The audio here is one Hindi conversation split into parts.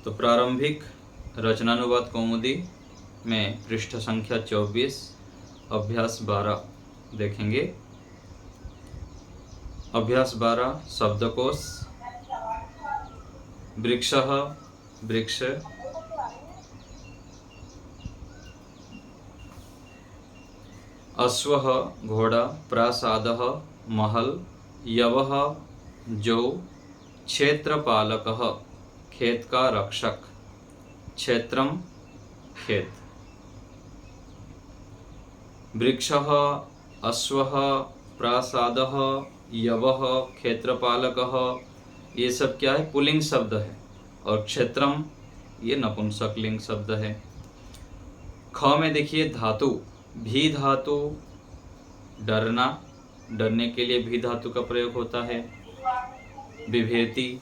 तो प्रारंभिक रचनानुवाद कौमुदी में पृष्ठ संख्या 24 अभ्यास 12 देखेंगे। अभ्यास 12 शब्दकोश। वृक्षः वृक्ष, अश्वः घोड़ा, प्रासादः महल, यवः जौ, क्षेत्रपालकः खेत का रक्षक, क्षेत्रम खेत। वृक्षः, अश्वः, प्रासादः, यवः, क्षेत्रपालकः, ये सब क्या है? पुल्लिंग शब्द है। और क्षेत्रम ये नपुंसकलिंग शब्द है। ख में देखिए धातु, भी धातु डरना, डरने के लिए भी धातु का प्रयोग होता है। विभेति।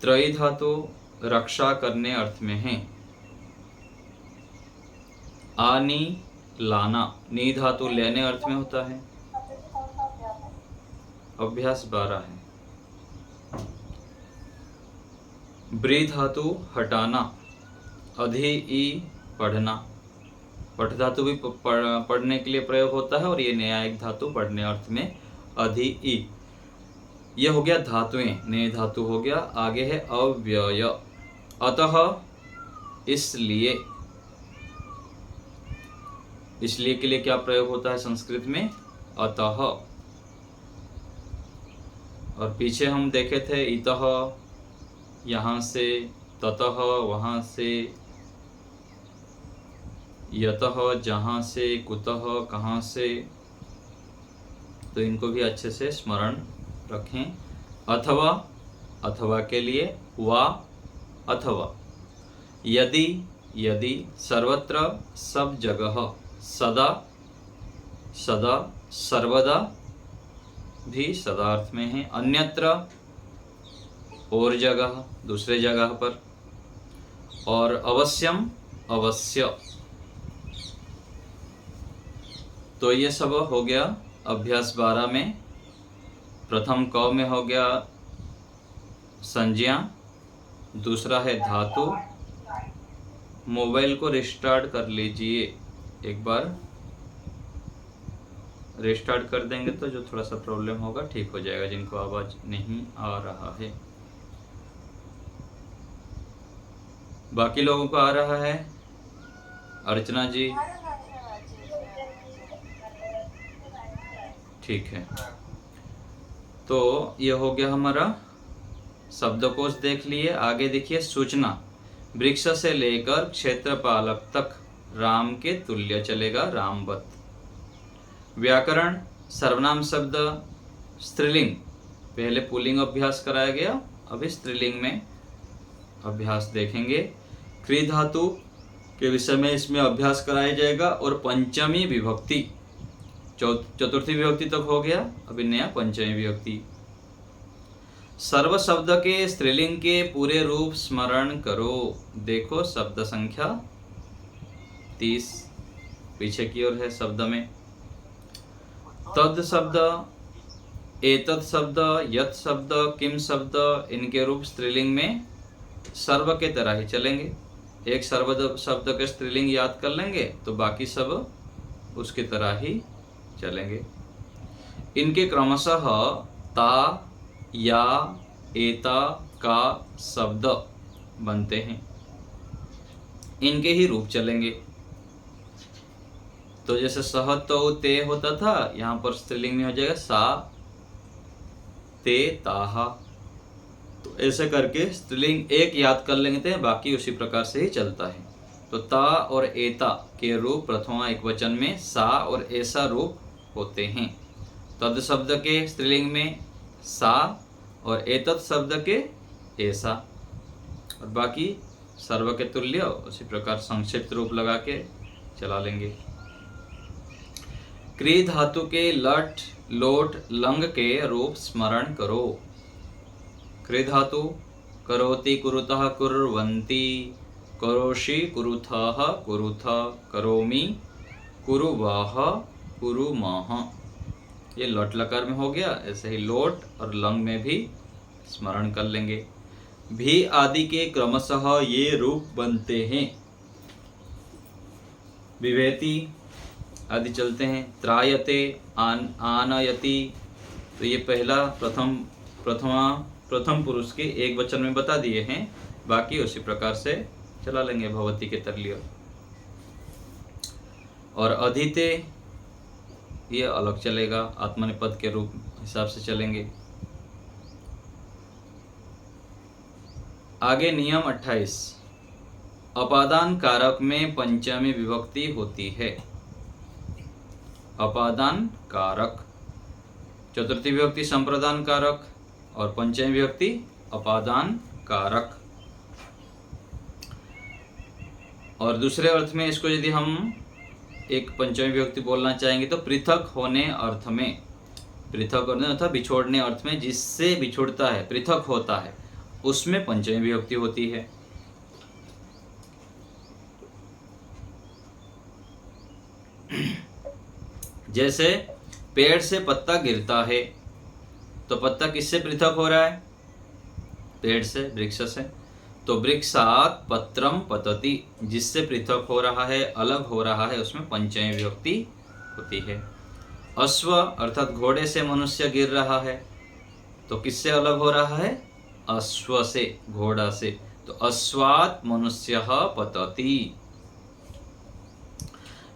त्रयी धातु रक्षा करने अर्थ में है। आनी लाना, नी धातु लेने अर्थ में होता है। अभ्यास 12 है। ब्री धातु हटाना, अधि ई पढ़ना, पठ धातु भी पढ़ने के लिए प्रयोग होता है। और ये न्यायिक धातु पढ़ने अर्थ में अधि ई। यह हो गया धातुएं, नए धातु हो गया। आगे है अव्यय। अतः इसलिए, इसलिए के लिए क्या प्रयोग होता है संस्कृत में? अतः। और पीछे हम देखे थे इतः, यहाँ से, ततः वहाँ से, यतः जहाँ से, कुतः कहाँ से। तो इनको भी अच्छे से स्मरण रखें। अथवा, अथवा के लिए वा, अथवा। यदि, यदि। सर्वत्र, सब जगह। सदा, सदा। सर्वदा भी सदा अर्थ में है। अन्यत्र, और जगह, दूसरे जगह पर। और अवश्यम, अवश्य। तो ये सब हो गया अभ्यास 12 में। प्रथम क में हो गया संज्ञा, दूसरा है धातु। मोबाइल को रिस्टार्ट कर लीजिए एक बार। रिस्टार्ट कर देंगे तो जो थोड़ा सा प्रॉब्लम होगा ठीक हो जाएगा, जिनको आवाज नहीं आ रहा है। बाकी लोगों को आ रहा है? अर्चना जी ठीक है। तो ये हो गया हमारा शब्दकोश देख लिए। आगे देखिए सूचना। वृक्ष से लेकर क्षेत्रपालक तक राम के तुल्य चलेगा, रामवत। व्याकरण, सर्वनाम शब्द स्त्रीलिंग, पहले पुल्लिंग अभ्यास कराया गया, अभी स्त्रीलिंग में अभ्यास देखेंगे। क्री धातु के विषय में इसमें अभ्यास कराया जाएगा। और पंचमी विभक्ति, चतुर्थी विभक्ति तक हो गया, अभी नया पंचमी विभक्ति। सर्व शब्द के स्त्रीलिंग के पूरे रूप स्मरण करो। देखो शब्द संख्या 30 पीछे की ओर है शब्द में। तद शब्द, एतत् शब्द, यत् शब्द, किम शब्द, इनके रूप स्त्रीलिंग में सर्व के तरह ही चलेंगे। एक सर्व शब्द के स्त्रीलिंग याद कर लेंगे तो बाकी सब उसकी तरह ही चलेंगे। इनके क्रमशः ता, या, एता, का शब्द बनते हैं, इनके ही रूप चलेंगे। तो जैसे सह, तो, ते होता था, यहाँ पर स्त्रीलिंग में हो जाएगा सा, ते, ताहा। तो ऐसे करके स्त्रीलिंग एक याद कर लेंगे, बाकी उसी प्रकार से ही चलता है। तो ता और एता के रूप प्रथमा एकवचन में सा और ऐसा रूप होते हैं। तद शब्द के स्त्रीलिंग में सा और एतत् शब्द के ऐसा। और बाकी सर्व के तुल्य उसी प्रकार संक्षिप्त रूप लगा के चला लेंगे। क्री धातु के लट, लोट, लंग के रूप स्मरण करो। क्री धातु करोति, कुरुतः, कुर्वन्ति, करोषि, कुरुथः, कुरुथ, करोमि, कुरुवाह, कुरुमाह। ये लोट लकार में हो गया। ऐसे ही लोट और लंग में भी स्मरण कर लेंगे। भी आदि के क्रमशः ये रूप बनते हैं। विभेति आदि चलते हैं। त्रायते, आनयति, तो ये पहला प्रथम पुरुष के एक वचन में बता दिए हैं, बाकी उसी प्रकार से चला लेंगे भवती के तरलिय। और अधिते ये अलग चलेगा, आत्मनेपद के रूप हिसाब से चलेंगे। आगे नियम 28, अपादान कारक में पंचमी विभक्ति होती है। अपादान कारक, चतुर्थी विभक्ति संप्रदान कारक और पंचमी विभक्ति अपादान कारक। और दूसरे अर्थ में इसको यदि हम एक पंचमी विभक्ति बोलना चाहेंगे तो पृथक होने अर्थ में, पृथक होने अर्थात बिछोड़ने अर्थ में, जिससे बिछुड़ता है, पृथक होता है, उसमें पंचमी विभक्ति होती है। जैसे पेड़ से पत्ता गिरता है, तो पत्ता किससे पृथक हो रहा है? पेड़ से, वृक्ष से। तो वृक्षात् पत्रम पतति, जिससे पृथक हो रहा है, अलग हो रहा है, उसमें पंचमी विभक्ति होती है। अश्व अर्थात घोड़े से मनुष्य गिर रहा है, तो किससे अलग हो रहा है? अश्व से, घोड़ा से। तो अश्वात् मनुष्यः पतति।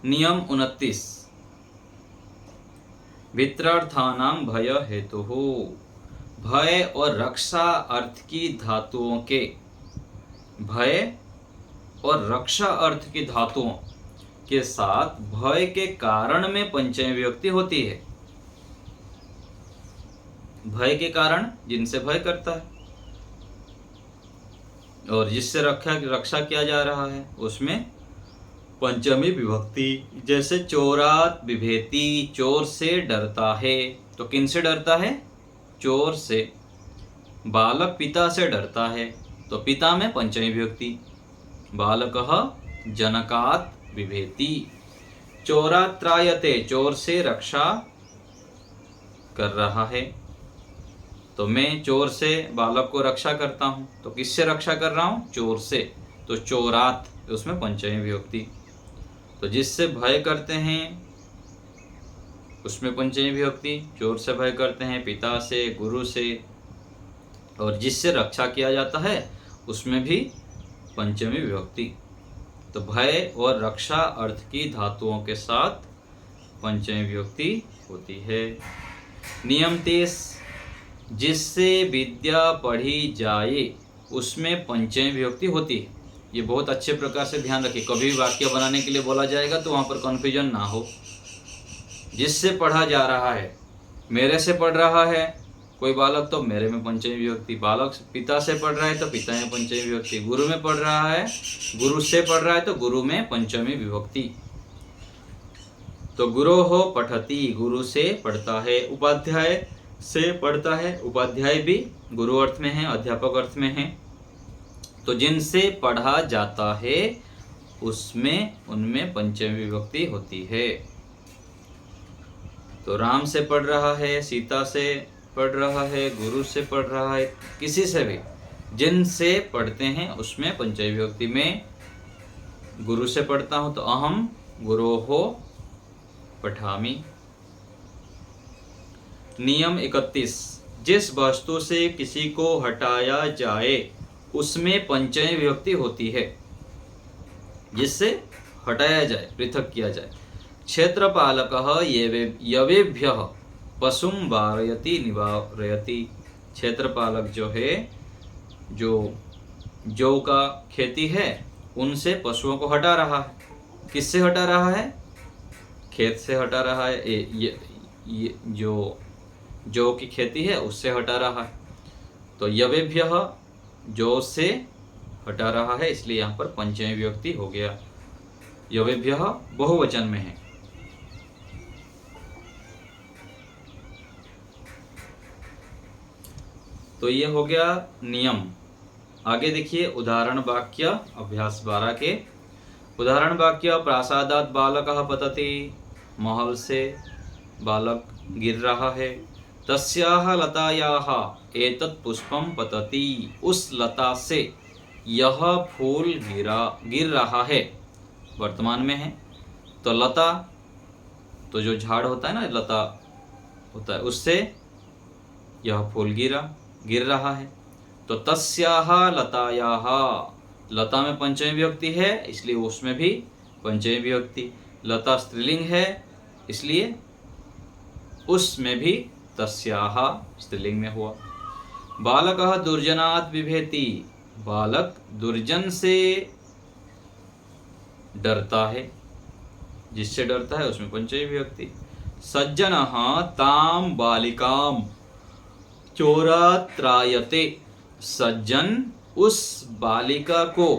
नियम 29, भित्रार्थानां भय हेतुः, भय और रक्षा अर्थ की धातुओं के, भय और रक्षा अर्थ की धातुओं के साथ भय के कारण में पंचमी विभक्ति होती है। भय के कारण, जिनसे भय करता है और जिससे रक्षा किया जा रहा है, उसमें पंचमी विभक्ति। जैसे चोरात बिभेति, चोर से डरता है, तो किन से डरता है? चोर से। बालक पिता से डरता है, तो पिता में पंचमी विभक्ति। बालकः जनकात् बिभेति। चोरात् त्रायते, चोर से रक्षा कर रहा है, तो मैं चोर से बालक को रक्षा करता हूं, तो किससे रक्षा कर रहा हूं? चोर से। तो चोरात, उसमें पंचमी विभक्ति। तो जिससे भय करते हैं उसमें पंचमी विभक्ति। चोर से भय करते हैं, पिता से, गुरु से। और जिससे रक्षा किया जाता है उसमें भी पंचमी विभक्ति। तो भय और रक्षा अर्थ की धातुओं के साथ पंचमी विभक्ति होती है। नियम 30, जिससे विद्या पढ़ी जाए उसमें पंचमी विभक्ति होती है। ये बहुत अच्छे प्रकार से ध्यान रखिए, कभी भी वाक्य बनाने के लिए बोला जाएगा तो वहाँ पर कन्फ्यूजन ना हो। जिससे पढ़ा जा रहा है, मेरे से पढ़ रहा है कोई बालक, तो मेरे में पंचमी विभक्ति। बालक पिता से पढ़ रहा है तो पिता में पंचमी विभक्ति। गुरु में पढ़ रहा है, गुरु से पढ़ रहा है तो गुरु में पंचमी विभक्ति। तो गुरोः पठति, गुरु से पढ़ता है। उपाध्याय से पढ़ता है, उपाध्याय भी गुरु अर्थ में है, अध्यापक अर्थ में है। तो जिनसे पढ़ा जाता है उसमें, उनमें पंचमी विभक्ति होती है। तो राम से पढ़ रहा है, सीता से पढ़ रहा है, गुरु से पढ़ रहा है, किसी से भी जिनसे पढ़ते हैं उसमें पंचमी विभक्ति। में गुरु से पढ़ता हूं तो अहम गुरोः पठामि। नियम 31, जिस वस्तु से किसी को हटाया जाए उसमें पंचमी विभक्ति होती है। जिससे हटाया जाए, पृथक किया जाए। क्षेत्रपालकः यवेभ्यः पशुं वारयति निवारयति। क्षेत्रपालक जो है, जो जौ का खेती है, उनसे पशुओं को हटा रहा है। किससे हटा रहा है? खेत से हटा रहा है। ये जो जौ की खेती है उससे हटा रहा है। तो यवेभ्यः जौ से हटा रहा है, इसलिए यहाँ पर पंचमी विभक्ति हो गया। यवेभ्यः बहुवचन में है। तो ये हो गया नियम। आगे देखिए उदाहरण वाक्य अभ्यास 12 के। उदाहरण वाक्य, प्रासादात् बालकः पतति, महल से बालक गिर रहा है। तस्याह लतायाह एतत् पुष्पम पतति, उस लता से यह फूल गिर रहा है, वर्तमान में है। तो लता, तो जो झाड़ होता है ना, लता होता है, उससे यह फूल गिर रहा है। तो तस्याह लतायाह, लता में पंचमी विभक्ति है इसलिए उसमें भी पंचमी विभक्ति। लता स्त्रीलिंग है इसलिए उसमें भी तस्याह स्त्रीलिंग में हुआ। बालकः दुर्जनात् बिभेति, बालक दुर्जन से डरता है, जिससे डरता है उसमें पंचमी विभक्ति। सज्जनः ताम बालिकाम चोरात्रायते, सज्जन उस बालिका को,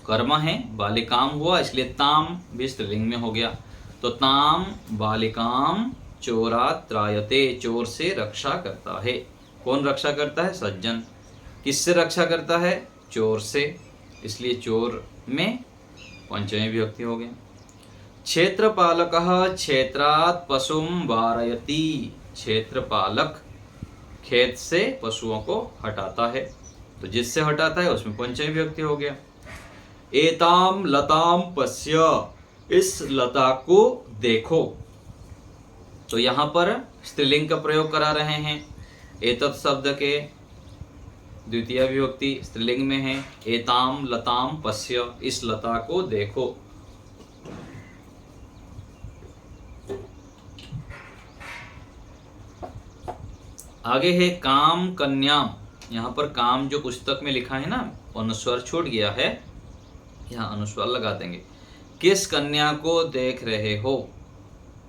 कर्म है, बालिकाम हुआ इसलिए ताम भी स्त्रीलिंग में हो गया। तो ताम बालिकाम चोरात्रायते, चोर से रक्षा करता है। कौन रक्षा करता है? सज्जन। किससे रक्षा करता है? चोर से, इसलिए चोर में पंचमी विभक्ति हो गया। क्षेत्रपालकः क्षेत्रात् पशुं वारयति, क्षेत्रपालक खेत से पशुओं को हटाता है, तो जिससे हटाता है उसमें पंचमी विभक्ति हो गया। एताम लताम पश्य, इस लता को देखो, तो यहाँ पर स्त्रीलिंग का प्रयोग करा रहे हैं। एतत् शब्द के द्वितीय विभक्ति स्त्रीलिंग में है। एताम लताम पश्य, इस लता को देखो। आगे है काम कन्याम। यहाँ पर काम जो पुस्तक में लिखा है ना, अनुस्वार छूट गया है, यहाँ अनुस्वार लगा देंगे। किस कन्या को देख रहे हो?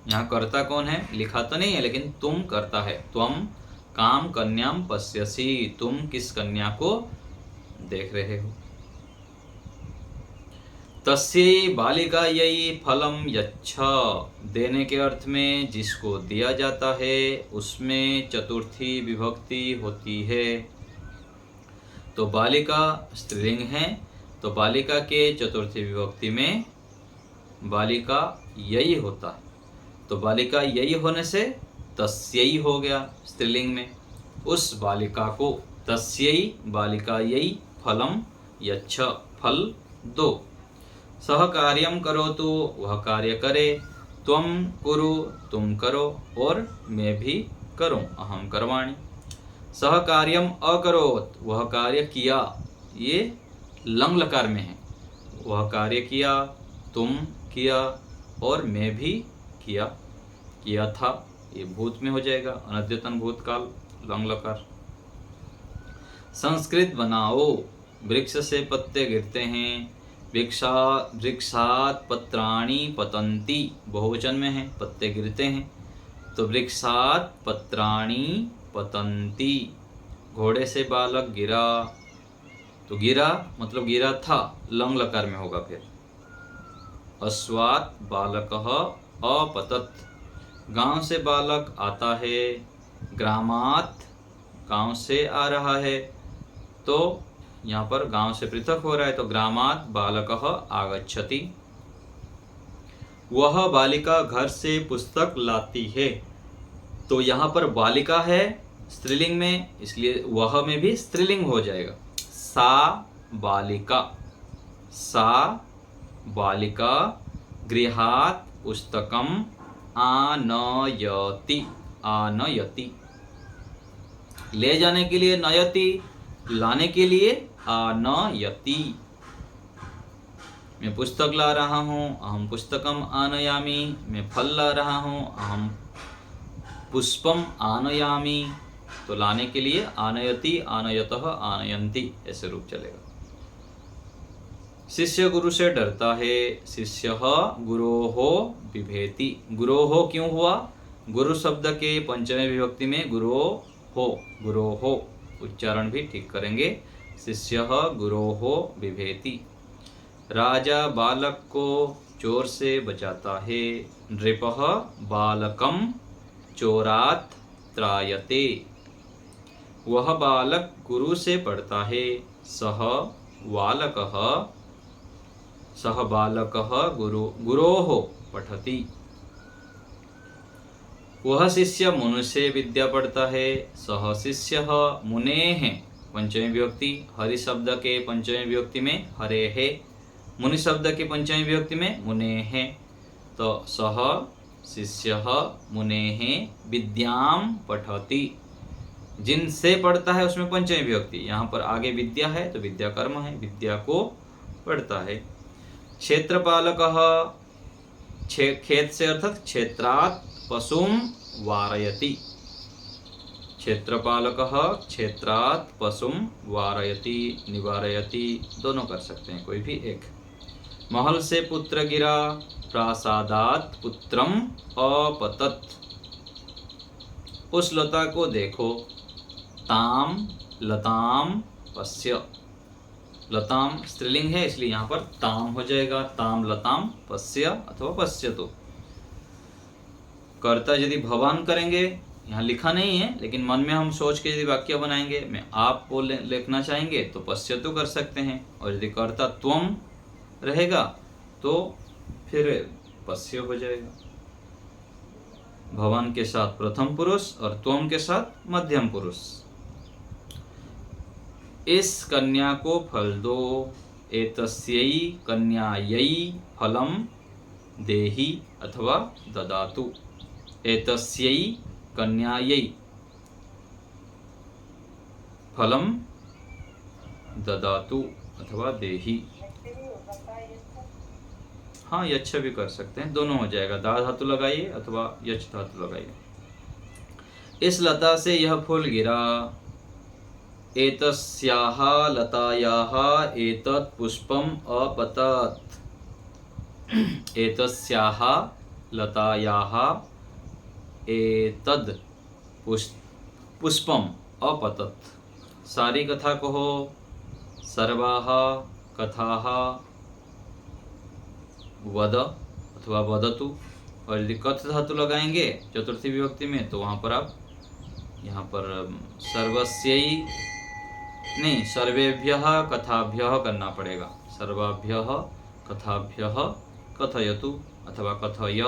यहाँ कर्ता कौन है? लिखा तो नहीं है लेकिन तुम करता है। त्वम काम कन्याम पश्यसि, तुम किस कन्या को देख रहे हो। तस्यै बालिकायै फलम यच्छ, देने के अर्थ में जिसको दिया जाता है उसमें चतुर्थी विभक्ति होती है। तो बालिका स्त्रीलिंग है, तो बालिका के चतुर्थी विभक्ति में बालिका यही होता है। तो बालिका यही होने से तस्यै हो गया स्त्रीलिंग में, उस बालिका को। तस्यै बालिकायै फलम यच्छ, फल दो। सह कार्यम करोतु, वह कार्य करे। त्वम कुरु, तुम करो। और मैं भी करूं, अहम करवाणी। सह कार्यम अकरोत, वह कार्य किया, ये लंग लकार में है। वह कार्य किया, तुम किया, और मैं भी किया था, ये भूत में हो जाएगा, अनद्यतन भूतकाल, लंग लकार। संस्कृत बनाओ, वृक्ष से पत्ते गिरते हैं। वृक्षात पत्राणि पतन्ति, बहुवचन में है, पत्ते गिरते हैं, तो वृक्षात पत्राणि पतन्ति। घोड़े से बालक गिरा, तो गिरा मतलब गिरा था, लंग लकार में होगा फिर। अश्वात बालकः अपतत, गांव से बालक आता है। ग्रामात, गांव से आ रहा है, तो यहाँ पर गांव से पृथक हो रहा है, तो ग्रामात बालकः आगच्छति। वह बालिका घर से पुस्तक लाती है, तो यहाँ पर बालिका है स्त्रीलिंग में, इसलिए वह में भी स्त्रीलिंग हो जाएगा। सा बालिका गृहात् पुस्तकम आनयति, ले जाने के लिए नयति, लाने के लिए आनयति। मैं पुस्तक ला रहा हूँ, अहम पुस्तकम आनयामि। मैं फल ला रहा हूँ, अहम पुष्पम आनयामि। तो लाने के लिए आनयति, आनयतः, आनयन्ति, ऐसे रूप चलेगा। शिष्य गुरु से डरता है। शिष्यः गुरोः बिभेति, गुरोः क्यों हुआ? गुरु शब्द के पंचमी विभक्ति में गुरोः उच्चारण भी ठीक करेंगे। शिष्यः गुरोः बिभेति। राजा बालक को चोर से बचाता है। नृपः बालकम चोरात् त्रायते, वह बालक गुरु से पढ़ता है। सह बालकः गुरोः पठति। वह शिष्य मुनि से विद्या पढ़ता है। सह शिष्य मुनेः पंचमी विभक्ति, हरि शब्द के पंचमी विभक्ति में हरे है, मुनि शब्द के पंचमी विभक्ति में मुनेः। तो सह शिष्य मुनेः विद्याम पठति, जिनसे पढ़ता है उसमें पंचमी विभक्ति, यहाँ पर आगे विद्या है तो विद्या कर्म है, विद्या को पढ़ता है। क्षेत्रपालकः खेत से अर्थात क्षेत्रात् पशुम वारयति, क्षेत्रपालकः क्षेत्रात् पशुम वारयति, निवारयति दोनों कर सकते हैं, कोई भी एक। महल से पुत्र गिरा, प्रासादात् पुत्रम अपतत, उस लता को देखो, ताम लताम पश्य, लताम स्त्रीलिंग है इसलिए यहाँ पर ताम हो जाएगा, ताम लताम पश्य अथवा पश्यतु। कर्ता यदि भवान करेंगे, यहाँ लिखा नहीं है लेकिन मन में हम सोच के यदि वाक्य बनाएंगे, मैं आप को लिखना चाहेंगे तो पश्यतु कर सकते हैं, और यदि कर्ता त्वम रहेगा तो फिर पश्य हो जाएगा। भवान के साथ प्रथम पुरुष और त्वम के साथ मध्यम पुरुष। इस कन्या को फल दो, एतस्यै कन्यायै फलम देहि अथवा ददातु, एतस्यै कन्यायै फलम ददातु अथवा देहि। हाँ यच्छ भी कर सकते हैं, दोनों हो जाएगा, दा धातु लगाइए अथवा यच्छ धातु लगाइए। इस लता से यह फूल गिरा, एतस्याः लतायाः एतत् पुष्पम अपतत्, एतस्याः लतायाः एतद् पुष्पम अपतत्। सारी कथा कहो, सर्वाः कथाः वद अथवा वदतु, और यदि कथ धातु लगाएंगे चतुर्थी विभक्ति में तो वहाँ पर आप यहाँ पर सर्वस्यै नहीं सर्वेभ्यः कथाभ्यः करना पड़ेगा, सर्वाभ्यः कथाभ्यः कथयतु अथवा कथय।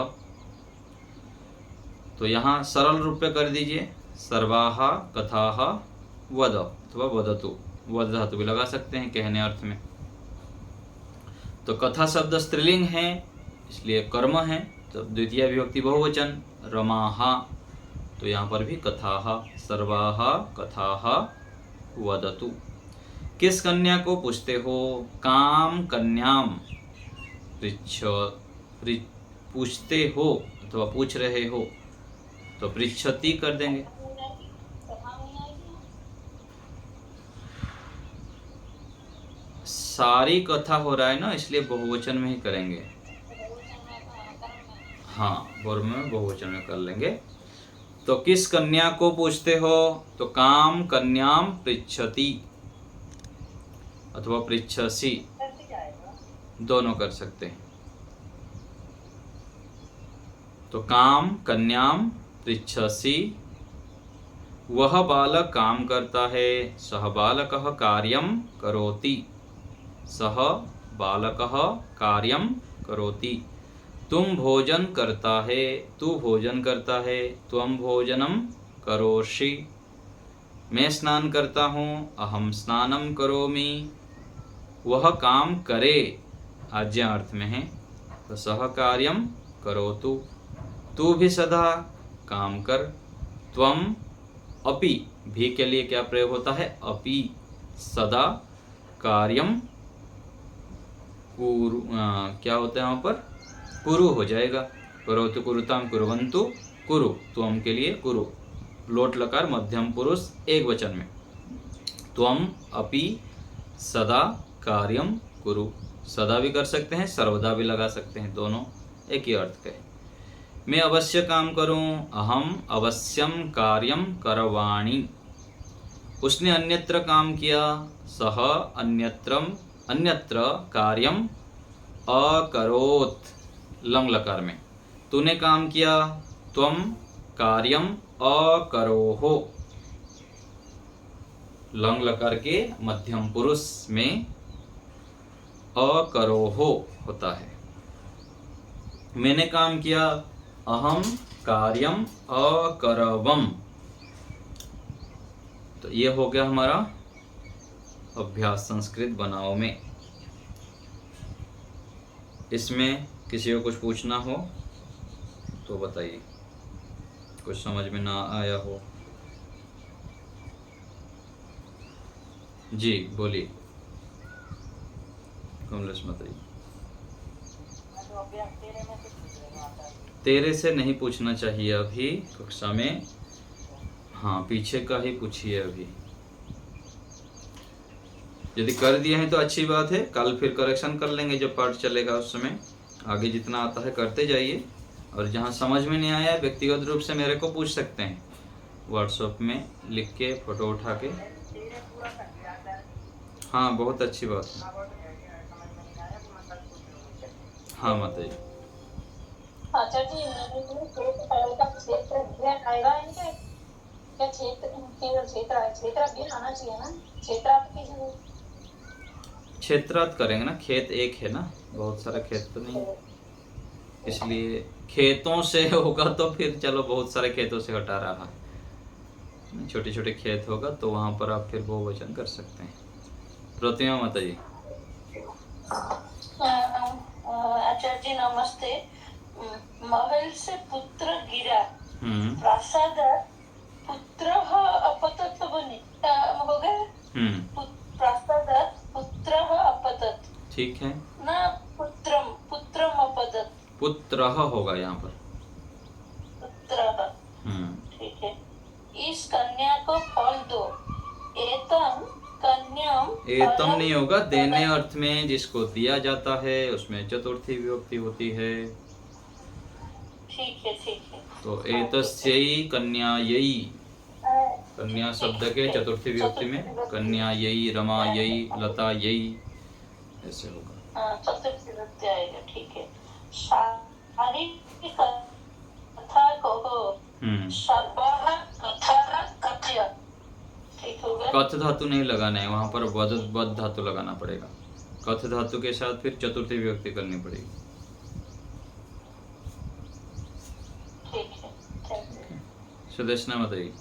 तो यहाँ सरल रूप पे कर दीजिए, सर्वाः कथाः वद अथवा वदतु, वद धातु भी लगा सकते हैं कहने अर्थ में। तो कथा शब्द स्त्रीलिंग है इसलिए कर्म है, तो द्वितीय विभक्ति बहुवचन रमाः, तो यहाँ पर भी कथाः, सर्वाः कथाः वदतु। किस कन्या को पूछते हो, काम कन्याम पूछते हो अथवा पूछ रहे हो तो पृच्छति कर देंगे। सारी कथा हो रहा है ना इसलिए बहुवचन में ही करेंगे, हाँ वर्ब में बहुवचन में कर लेंगे। तो किस कन्या को पूछते हो, तो काम कन्याम पृच्छति अथवा पृच्छसि दोनों कर सकते हैं। तो काम कन्याम पृच्छसि, वह बालक काम करता है, सह बालकः कार्यं करोति, सह बालकः कार्यं करोति। तुम भोजन करता है, तू भोजन करता है, त्वं भोजनम करोषि। मैं स्नान करता हूँ, अहम स्नानम करोमि। वह काम करे आज्ञा अर्थ में है, तो सह कार्यम करोतु, तू भी सदा काम कर। त्वम अपि, भी के लिए क्या प्रयोग होता है, अपि, सदा कार्यम कुरु, क्या होता है यहाँ पर कुरु हो जाएगा, करोतु कुरुताम कुर्वन्तु, कुरु त्वम के लिए कुरु, लोट लकार मध्यम पुरुष एक वचन में। त्वम अपि सदा कार्यम कुरु, सदा भी कर सकते हैं, सर्वदा भी लगा सकते हैं, दोनों एक ही अर्थ के। मैं अवश्य काम करूं, अहम अवश्यम कार्यम करवाणि। उसने अन्यत्र काम किया, सह अन्यत्र कार्यम अकरोत्, लंग लकार में। तूने काम किया, त्वम कार्यम अकरोहो, लंग लकार के मध्यम पुरुष में अकरोहो होता है। मैंने काम किया, अहम कार्यम अकरवम। तो ये हो गया हमारा अभ्यास संस्कृत बनाओ में। इसमें किसी को कुछ पूछना हो तो बताइए, कुछ समझ में ना आया हो। जी बोलिए कमलेश, बताइए। तेरे से नहीं पूछना चाहिए अभी कक्षा में, हाँ पीछे का ही पूछिए अभी। यदि कर दिए हैं तो अच्छी बात है, कल फिर करेक्शन कर लेंगे जब पाठ चलेगा उस समय। आगे जितना आता है करते जाइए, और जहाँ समझ में नहीं आया व्यक्तिगत रूप से मेरे को पूछ सकते हैं, व्हाट्सएप में लिख के फोटो उठा के। हाँ बहुत अच्छी बात है। हाँ माता जी। अच्छा जी, क्षेत्र ज्ञान आएगा इनके क्या? क्षेत्र केवल क्षेत्र ज्ञान आना चाहिए ना, क्षेत्रार्थ की जरूरत। क्षेत्रार्थ करेंगे ना, खेत एक है ना, बहुत सारा खेत तो नहीं, इसलिए खेतों से होगा तो फिर चलो बहुत सारे खेतों से हटा रहा है, छोटे छोटे खेत होगा तो वहां पर आप फिर बहुवचन कर सकते हैं। प्रतिमा माता जी। आचार्य जी नमस्ते। महल से पुत्र गिरा, हम्म प्रासाद पुत्र अपतत बने, हो गया। प्रासाद पुत्र अपतत, ठीक है ना पुत्रम पुत्रम अपतत, पुत्र होगा यहाँ पर। पुत्र, ठीक है। इस कन्या को फल दो, एतम कन्याम। एतम नहीं होगा, देने अर्थ में जिसको दिया जाता है उसमें चतुर्थी विभक्ति होती है। ठीक है ठीक है। तो एतस्यै कन्यायै, कन्या शब्द के चतुर्थी विभक्ति में कन्यायै, रमायै, लतायै ऐसे होगा। चतुर्थी विभक्ति आएगा, ठीक है। सारी कथा कहो, सर्वः कथा कथय, ठीक होगा। कथ धातु नहीं लगाना है वहां पर, वद धातु लगाना पड़ेगा। कथ धातु के साथ फिर चतुर्थी विभक्ति करनी पड़ेगी। ठीक है। सुदेशना बताइए।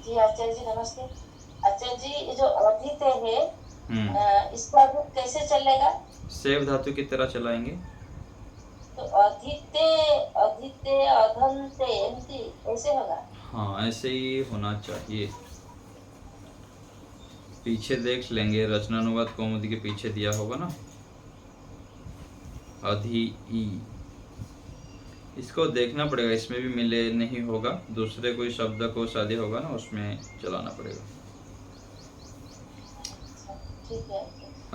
जी आचार्य जी नमस्ते। आचार्य जी ये जो अधित है, इसका रूप कैसे चलेगा? सेव धातु की तरह चलाएंगे। तो अधिते अधिते अधंते ऐसे होगा। हाँ ऐसे ही होना चाहिए। पीछे देख लेंगे, रचनानुवाद कौमुदी के पीछे दिया होगा ना, अधि ई, इसको देखना पड़ेगा, इसमें भी मिले नहीं होगा, दूसरे कोई शब्द को शादी होगा ना उसमें चलाना पड़ेगा। ठीक है।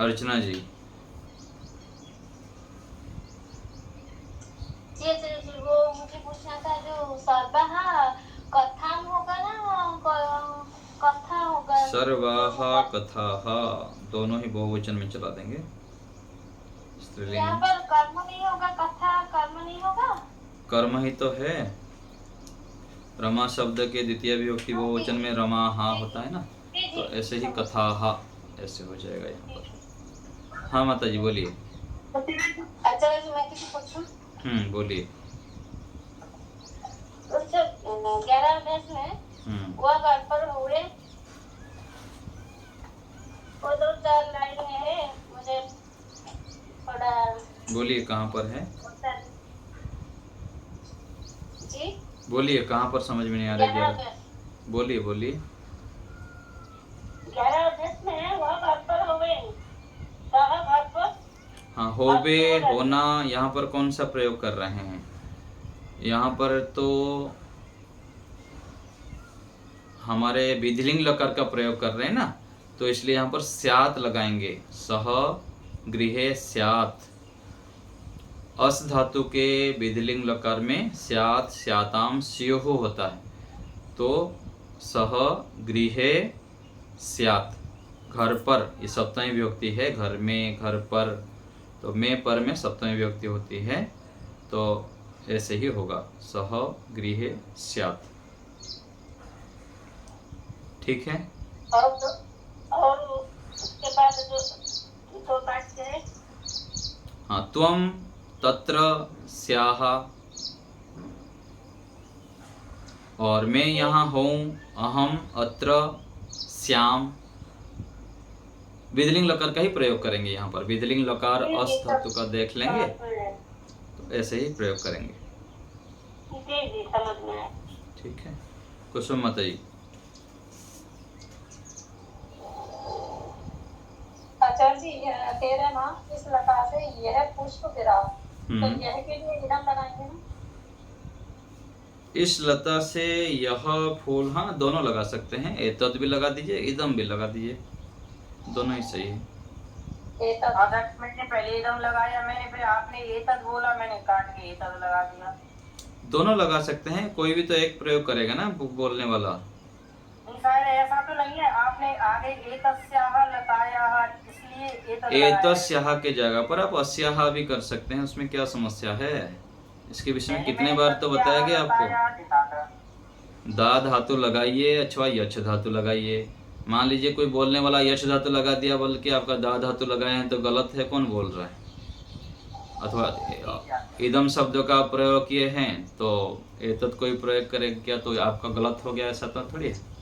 अर्चना जी। जी वो मुझे पूछना था, जो सर्वः कथाम होगा ना, कथा होगा। सर्वाः कथाः दोनों ही बहुवचन में चला देंगे। यहाँ पर कर्म नहीं होगा, कथा कर्म नहीं होगा। कर्म ही तो है, रमा शब्द के द्वितीय विभक्ति बहुवचन में रमा हा होता है ना, तो ऐसे ही कथा हा ऐसे हो जाएगा यहाँ पर। हाँ माता जी बोलिए। अच्छा मैं किसी पूछूं? बोलिए। 11 अभ्यास में वह घर पर हुए, वो 2-4 लाइन है, मुझे थोड़ा। बोलिए कहाँ पर है जी? बोलिए कहाँ पर, समझ में नहीं आ रहा है। बोलिए बोलिए। 11 अभ्यास में वह घर पर हुए, वह घर पर। हाँ होबे होना, यहाँ पर कौन सा प्रयोग कर रहे हैं? यहाँ पर तो हमारे विधिलिंग लकार का प्रयोग कर रहे हैं ना, तो इसलिए यहाँ पर स्यात् लगाएंगे, सह गृहे स्यात्। अस धातु के विधिलिंग लकार में स्यात् स्याताम स्योः होता है, तो सह गृहे स्यात्, घर पर, ये सप्तमी विभक्ति है, घर में घर पर, तो में पर में सप्तमी विभक्ति होती है, तो ऐसे ही होगा, सह गृहे स्यात्। ठीक है। और उसके बाद जो 2 पाठ है, हाँ त्वम तत्र स्याः और मैं यहाँ हूँ, अहम अत्र श्याम। विधिलिंग लकार का ही प्रयोग करेंगे यहाँ पर। विधिलिंग लकार अस धातु का देख लेंगे तो ऐसे ही प्रयोग करेंगे। जी जी समझ में आया। ठीक है, कुसुम माता जी। आचार्य जी तेरे नाम इस लता से यह पुष्प गिरा, तो यह के लिए इदम लगाएंगे ना? इस लता से यह फूल, हाँ दोनों लगा सकते हैं। एतद भी लगा दीजिए, इदम भी लगा दीजिए, दोनों ही सही है। मैंने पहले इदम लगाया, मैंने फिर आपने एतद बोला, मैंने काट के एतद लगा दिया। दोनों लगा सकते हैं, कोई भी तो एक प्रयोग करेगा ना बोलने वाला। नहीं शायद ऐसा तो नहीं है, आपने आगे एतस्याह लतायाह इसलिए एतद लगाया। एतस्याह के जगह पर आप अस्याह भी कर सकते हैं, उसमें क्या समस्या है? इसके विषय में कितने बार तो बताया गया आपको। दा धातु लगाइए अथवा यक्ष धातु लगाइए। मान लीजिए कोई बोलने वाला यक्ष धातु लगा दिया, बल्कि आपका दा धातु लगाए हैं, तो गलत है, कौन बोल रहा है? अथवा इदम शब्द का प्रयोग किए हैं तो एतत् कोई प्रयोग करेगा क्या तो आपका गलत हो गया, ऐसा तो थोड़ी है।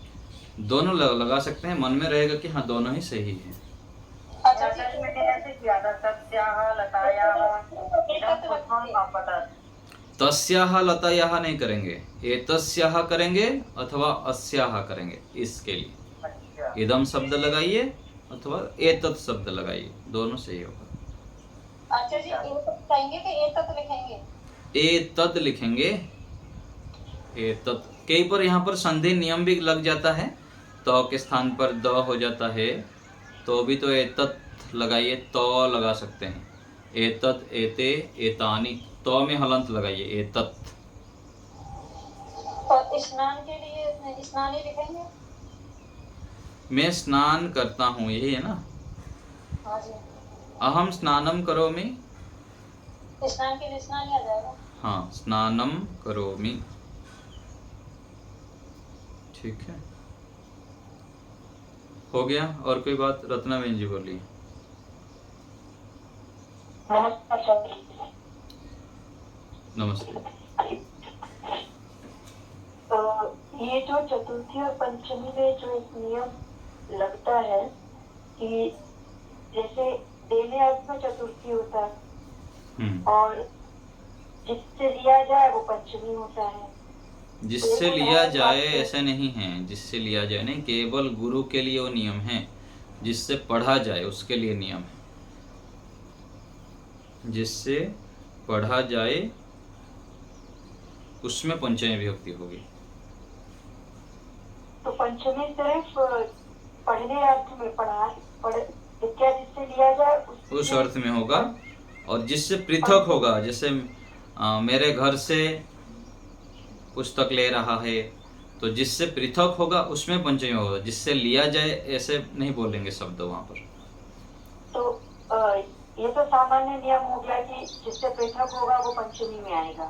दोनों लगा सकते हैं, मन में रहेगा कि हाँ दोनों ही सही है। अच्छा जी, मैंने ऐसे किया था तस्याह लतायाह, तस्याह लतायाह नहीं करेंगे, एतस्याह करेंगे अथवा अस्याह करेंगे। इसके लिए इदम शब्द लगाइए अथवा एतत् शब्द लगाइए, दोनों सही होगा। अच्छा जी, एतत् कहेंगे कि एतत् लिखेंगे? एतत् लिखेंगे, एतत्। कई पर यहाँ पर संधि नियम भी लग जाता है, तो के स्थान पर द हो जाता है, तो भी तो एतत् लगाइए, तो लगा सकते हैं। एतत्, एते, एतानि, तो में हलंत लगाइए, एतत्। और स्नान के लिए स्नानी लिखेंगे? मैं स्नान करता हूँ, यही है ना? हाँ जी। अहम स्नानम करोमि, स्नान के लिए स्नान आ जाएगा। हाँ स्नानम करोमि, ठीक है, हो गया। और कोई बात? रत्ना बेन जी बोलिए। नमस्ते। ये जो चतुर्थी और पंचमी में जो एक नियम लगता है कि जैसे देने अर्थ में चतुर्थी होता है और जिससे लिया जाए वो पंचमी होता है। जिससे लिया जाए ऐसा नहीं है, जिससे लिया जाए नहीं, केवल गुरु के लिए वो नियम है। जिससे पढ़ा जाए उसके लिए नियम है, जिससे पढ़ा जाए उसमें पंचमी विभक्ति होगी। तो पंचमी सिर्फ पढ़ने अर्थ में विद्या जिससे लिया जाए उस अर्थ में होगा, और जिससे पृथक होगा, जैसे मेरे घर से पुस्तक ले रहा है, तो जिससे पृथक होगा उसमें पंचमी होगा। जिससे लिया जाए ऐसे नहीं बोलेंगे शब्द वहां पर। तो ये तो सामान्य नियम हो गया कि जिससे पृथक होगा वो पंचमी में आएगा।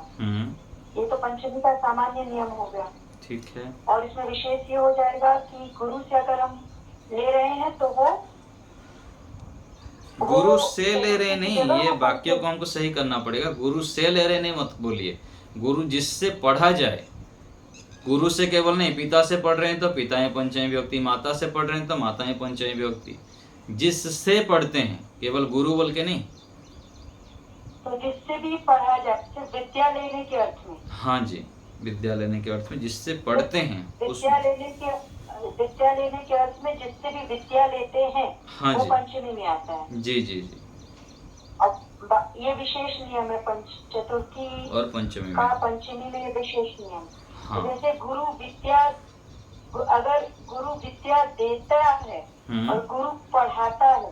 ये तो पंचमी का सामान्य नियम हो गया, ठीक है। और इसमें विशेष ये हो जाएगा कि गुरु से अगर हम ले रहे हैं तो वो गुरु से ले रहे नहीं, ये वाक्य को हमको सही करना पड़ेगा। गुरु से ले रहे नहीं मत बोलिए, गुरु जिससे पढ़ा जाए। गुरु से केवल नहीं, पिता से पढ़ रहे हैं तो पिता है पंचमी विभक्ति, माता से पढ़ रहे हैं तो माता है पंचमी विभक्ति। जिससे पढ़ते हैं, केवल गुरु बोल के नहीं। तो जिससे भी पढ़ा जाए, सिर्फ विद्या लेने के अर्थ में। हाँ जी, विद्या लेने के अर्थ में जिससे पढ़ते हैं, विद्या लेने के अर्थ में जिससे भी विद्या लेते हैं, हाँ वो जी, पंचमी में आता है। जी जी जी। और ये विशेष नियम है चतुर्थी और पंचमी में, का पंचमी में ये विशेष नियम। हाँ। जैसे गुरु विद्या, अगर गुरु विद्या देता है और गुरु पढ़ाता है,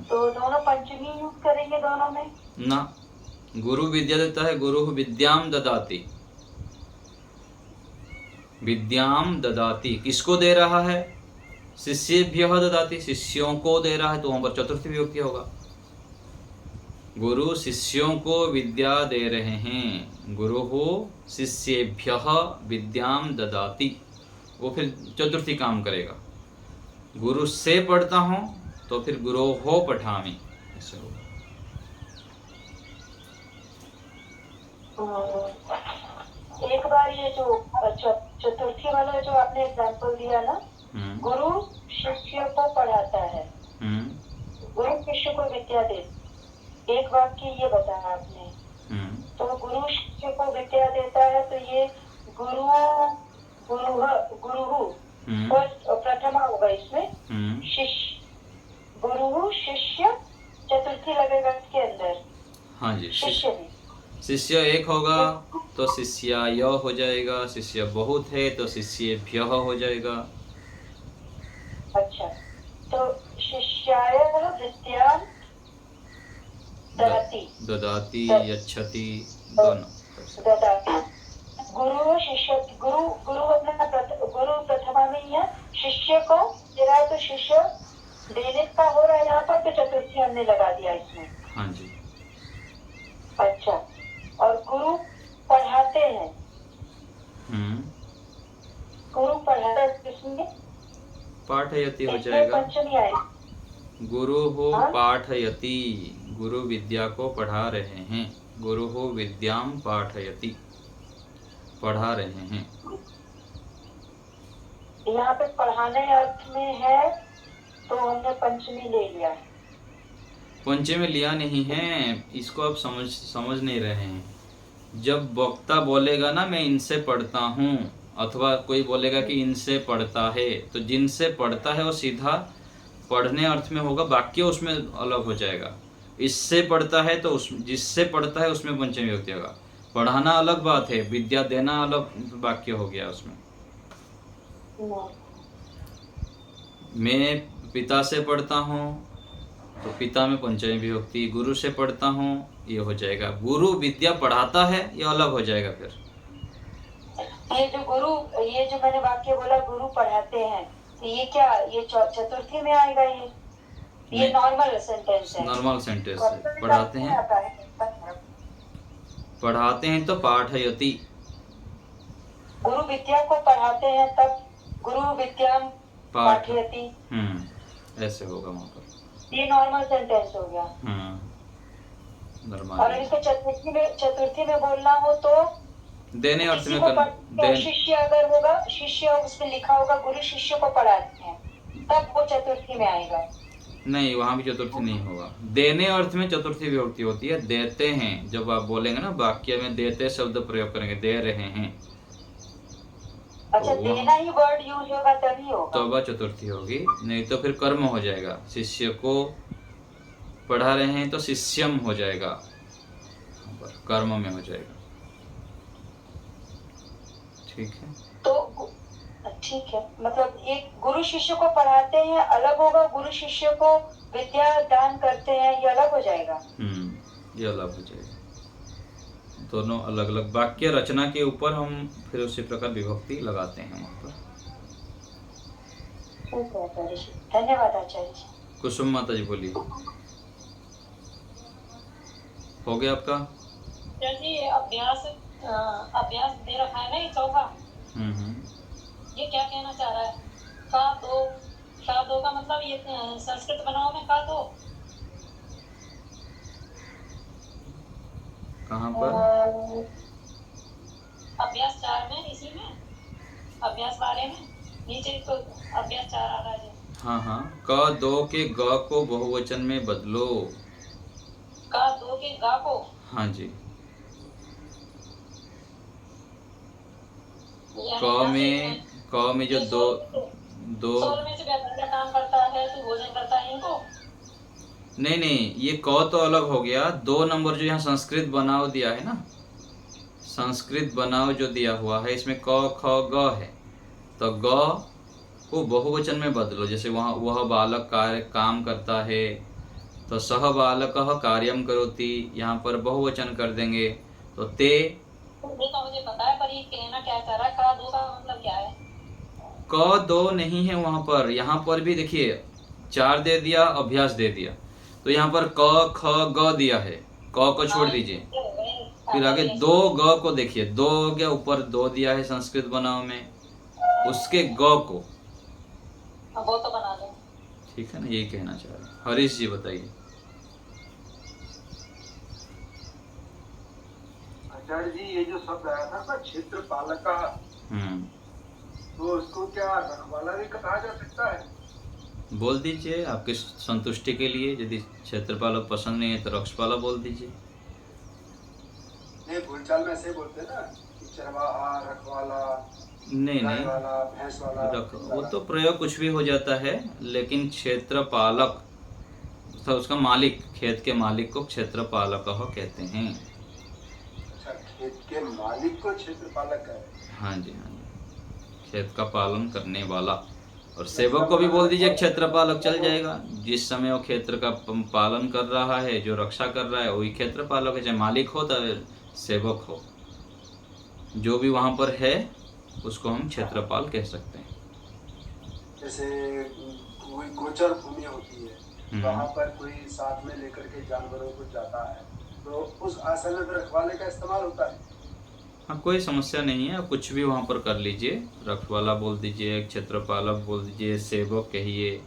तो दोनों पंचमी यूज करेंगे दोनों में ना। गुरु विद्या देता है, गुरु विद्याम ददाति, विद्याम ददाति किसको दे रहा है? शिष्येभ्यः ददाति, शिष्यों को दे रहा है, तो वहां पर चतुर्थी विभक्ति होगा। गुरु शिष्यों को विद्या दे रहे हैं, गुरु हो शिष्येभ्यः विद्याम ददाति, वो फिर चतुर्थी काम करेगा। गुरु से पढ़ता हूं तो फिर गुरु हो पठामी, ऐसे होगा। एक बार ये जो चतुर्थी वाला जो आपने एग्जाम्पल दिया ना, गुरु शिष्य को पढ़ाता है, गुरु शिष्य को विद्या दे, एक वाक्य ये बताया आपने। तो गुरु शिष्य को विद्या देता है, तो ये गुरु गुरु फर्स्ट प्रथमा होगा इसमें। शिष्य, गुरु शिष्य, चतुर्थी लगेगा इसके अंदर। हाँ जी, शिष्य भी, शिष्य एक होगा तो शिष्याय हो जाएगा, शिष्य बहुत है तो शिष्येभ्य हो जाएगा। अच्छा, तो शिष्याय विद्या ददाति, ददाति, यच्छति, दोनों ददाति। गुरु शिष्य, गुरु अपना गुरु प्रथमा में ही है, शिष्य को दे रहा है, तो शिष्य देने का हो रहा है यहाँ पर, तो चतुर्थी हमने लगा दिया इसमें। हाँ जी। अच्छा, और गुरु पढ़ाते हैं, गुरु पढ़ाता है किसमें? पाठयति हो जाएगा। पंचमी आएगी। गुरु हो हाँ? पाठयति, गुरु विद्या को पढ़ा रहे हैं। गुरु हो विद्याम पाठयति, पढ़ा रहे हैं। यहाँ पे पढ़ाने अर्थ में है, तो हमने पंचमी ले लिया। पंचमी लिया नहीं है, इसको आप समझ नहीं रहे हैं। जब वक्ता बोलेगा ना मैं इनसे पढ़ता हूँ, अथवा कोई बोलेगा कि इनसे पढ़ता है, तो जिनसे पढ़ता है वो सीधा पढ़ने अर्थ में होगा, वाक्य उसमें अलग हो जाएगा। इससे पढ़ता है तो उस जिससे पढ़ता है उसमें पंचमी विभक्ति होगा। पढ़ाना अलग बात है, विद्या देना अलग वाक्य हो गया उसमें। मैं पिता से पढ़ता हूँ तो पिता में पंचमी विभक्ति, गुरु से पढ़ता हूँ ये हो जाएगा। गुरु विद्या पढ़ाता है ये अलग हो जाएगा। फिर ये जो गुरु, ये जो मैंने वाक्य बोला गुरु पढ़ाते हैं, तो ये क्या, ये चतुर्थी में आएगा? ये नॉर्मल सेंटेंस है। नॉर्मल सेंटेंस है। पढ़ाते हैं, पढ़ाते हैं तो पाठयति। गुरु विद्या को पढ़ाते हैं तब गुरु विद्या पाठयति, ऐसे होगा वहाँ पर। ये नॉर्मल सेंटेंस हो गया। नॉर्मल। और इसको चतुर्थी में बोलना हो तो देने अर्थ में कर, शिष्य अगर होगा, शिष्य उसमें लिखा होगा गुरु शिष्य को पढ़ाते हैं, तब वो चतुर्थी में आएगा। नहीं, वहाँ भी चतुर्थी नहीं होगा। देने अर्थ में चतुर्थी विभक्ति होती है। देते हैं, जब आप बोलेंगे ना वाक्य में देते शब्द प्रयोग करेंगे, दे रहे हैं। अच्छा, तो देना ही वर्ड यूज होगा तभी होगा, तो वह चतुर्थी होगी। नहीं तो फिर कर्म हो जाएगा। शिष्य को पढ़ा रहे हैं तो शिष्यम हो जाएगा, कर्म में हो जाएगा। ठीक है, तो ठीक है, मतलब एक गुरु शिष्य को पढ़ाते हैं अलग होगा, गुरु शिष्य को विद्या दान करते हैं ये अलग हो जाएगा। ये अलग हो जाएगा। दोनों अलग अलग वाक्य रचना के ऊपर हम फिर उसी प्रकार विभक्ति लगाते हैं वहाँ पर। ठीक है आचार्य जी, धन्यवाद आचार्य जी। कुसुम माता जी बोलिए, हो गया आपका? जी अभ्यास दे रखा है ना ये चौथा, ये क्या कहना चाह रहा है? का दो का मतलब ये संस्कृत बनाओ में का दो कहाँ पर? अभ्यास 4 में, इसी में अभ्यास 12 में नीचे तो अभ्यास 4 आ रहा है। हाँ, क दो के ग को बहुवचन में बदलो। का दो के गा को, हाँ जी। क में जो दो सोल में से व्याकरण का काम करता है तो भोजन करता है इनको। नहीं, ये क तो अलग हो गया। 2 नंबर जो यहाँ संस्कृत बनाओ दिया है ना, संस्कृत बनाओ जो दिया हुआ है, इसमें क ख ग है, तो ग को बहुवचन में बदलो। जैसे वहाँ वह बालक काम करता है तो सह बालकः कार्यम करोति, यहाँ पर बहुवचन कर देंगे तो ते। ये तो मुझे पता है, पर ये कहना क्या चाह रहा है? का दो का मतलब क्या है? क दो नहीं है वहाँ पर। यहाँ पर भी देखिए 4 दे दिया, अभ्यास दे दिया, तो यहाँ पर क ख ग दिया है। क को छोड़ दीजिए, फिर आगे 2 ग को देखिए। 2 हो गया, ऊपर 2 दिया है संस्कृत बनाओ में, उसके ग को वो तो बना दो। ठीक है ना, यही कहना चाह रहे हैं। हरीश जी बताइए। आचार्य जी ये जो शब्द आया था ना क्षेत्रपालक का, हम्म, तो उसको क्या रखवाला भी कहा जा सकता है? बोल दीजिए आपकी संतुष्टि के लिए। यदि क्षेत्रपालक पसंद नहीं है तो रक्षपाला बोल दीजिए। नहीं, बोलचाल में ऐसे बोलते हैं ना कि चरवाहा, रखवाला, नहीं गाय नहीं, वाला, भैंस वाला, वो तो प्रयोग कुछ भी हो जाता है, लेकिन क्षेत्रपालक तो उसका मालिक, खेत के मालिक को क्षेत्रपालक कहते हैं। अच्छा, खेत के मालिक को क्षेत्रपालक है। हाँ जी, हाँ जी, खेत का पालन करने वाला। और सेवक को भी बोल दीजिए क्षेत्रपालक, चल जाएगा। जिस समय वो क्षेत्र का पालन कर रहा है, जो रक्षा कर रहा है, वही क्षेत्रपालक है, चाहे मालिक हो चाहे सेवक हो, जो भी वहाँ पर है उसको हम क्षेत्रपाल कह सकते हैं। जैसे कोई गोचर भूमि होती है, वहाँ पर कोई साथ में लेकर के जानवरों को जाता है, तो उस आसन में रखवाले का इस्तेमाल होता है। हाँ, कोई समस्या नहीं है, कुछ भी वहाँ पर कर लीजिए, रखवाला बोल दीजिए, क्षेत्रपालक बोल दीजिए, सेवक कहिए,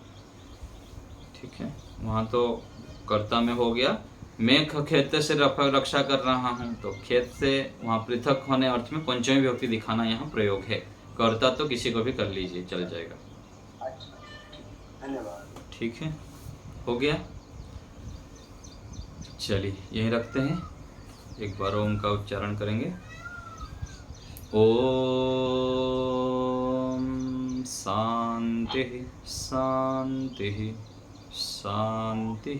ठीक है। वहाँ तो कर्ता में हो गया। मैं खेत से रक्षा कर रहा हूँ, तो खेत से वहाँ पृथक होने अर्थ में पंचमी विभक्ति दिखाना यहाँ प्रयोग है। कर्ता तो किसी को भी कर लीजिए, चल जाएगा। अच्छा, धन्यवाद। ठीक है, हो गया। चलिए यहीं रखते हैं, एक बार ओम का उच्चारण करेंगे। ओम शांति शांति शांति।